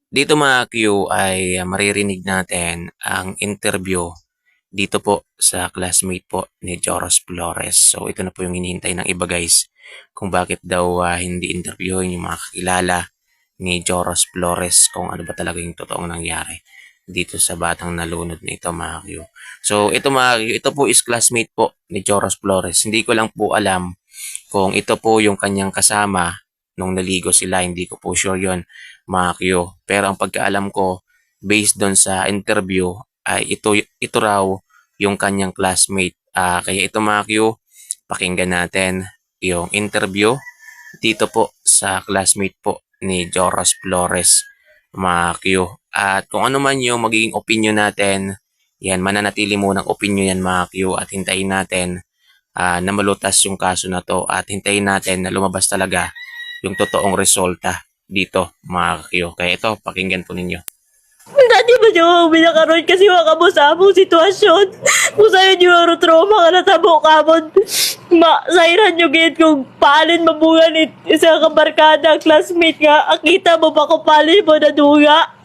Dito mga Q ay maririnig natin ang interview dito po sa classmate po ni Joros Flores. So ito na po yung hinihintay ng iba guys kung bakit daw hindi interviewin yung mga kakilala ni Joros Flores kung ano ba talaga yung totoong nangyari dito sa batang nalunod na ito mga Q. So ito mga Q, ito po is classmate po ni Joros Flores. Hindi ko lang po alam kung ito po yung kanyang kasama nung naligo sila, hindi ko po sure yon mga Q. Pero ang pagkaalam ko, based doon sa interview, ay ito raw yung kanyang classmate. Kaya ito mga Q, pakinggan natin yung interview dito po sa classmate po ni Joros Flores mga Q. At kung ano man yung magiging opinion natin, yan, mananatili munang opinion yan mga Q at hintayin natin na malutas yung kaso na to at hintayin natin na lumabas talaga yung totoong resulta dito mga Q. Kaya ito, pakinggan po ninyo. Dati ba siya ako binakaroon kasi makamo sa among sitwasyon. Kung sa'yo niyo yung trauma ka natabo ka mo. Sairan nyo gid kung paalin mabunga ni isang kabarkada, classmate nga. Akita mo ba kung paalin mo na dunga?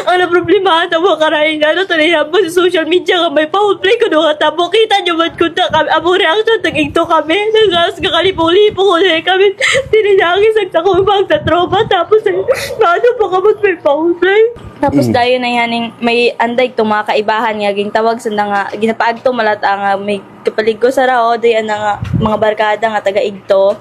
Ano problema tamo karain ano to niya mo sa social media nga may foul play ko nga tamo kita nyo man kunta kami amo reaction tagigto kami nagas ka kalipong-lipo ko na kami tinidagis ang takubang sa tropa tapos ano pa kamot may foul play. Tapos dayon na yaning may anday to mga kaibahan nga ging tawag sa nga ginapaagto malata nga may kapaligo sa rao day nga mga barkada nga taga-igto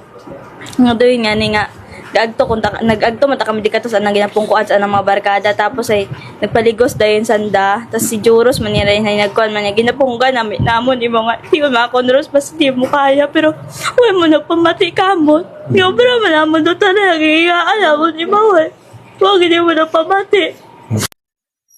nga doy nga ni nga nag-agto man ta kami dikato sa nang ginapungkuan sa mga barkada tapos ay nagpaligos dayon sanda tapos si Joros man niya rin nagkuan man niya ginapunggan namon imo nga di mo makonros pas di mo kaya pero way mo na pamati kamot yo pero man namon do talaga alam mo di mo wag di mo na pamati.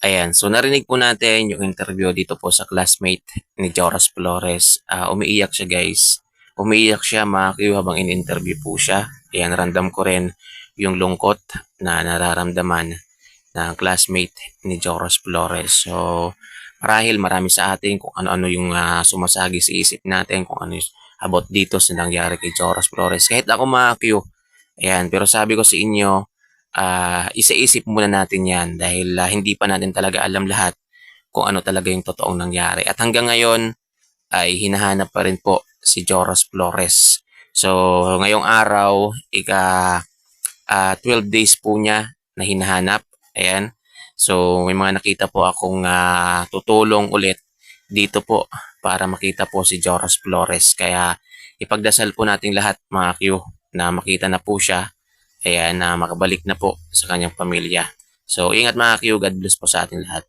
Ayan, so narinig po natin yung interview dito po sa classmate ni Joros Flores. Umiiyak siya guys. Umiiyak siya mga Q habang in-interview po siya. Ayan, random ko rin yung lungkot na nararamdaman ng classmate ni Joros Flores. So, marahil marami sa atin kung ano-ano yung sumasagi sa isip natin, kung ano yung about dito sa nangyari kay Joros Flores. Kahit ako mga Q, ayan, pero sabi ko sa inyo, isa-isip muna natin yan dahil hindi pa natin talaga alam lahat kung ano talaga yung totoong nangyari. At hanggang ngayon ay hinahanap pa rin po si Joros Flores. So, ngayong araw, 12 days po niya na hinahanap. Ayan. So, may mga nakita po akong tutulong ulit dito po para makita po si Joros Flores. Kaya, ipagdasal po natin lahat mga Q na makita na po siya. Ayan, na makabalik na po sa kanyang pamilya. So, ingat mga Q. God bless po sa ating lahat.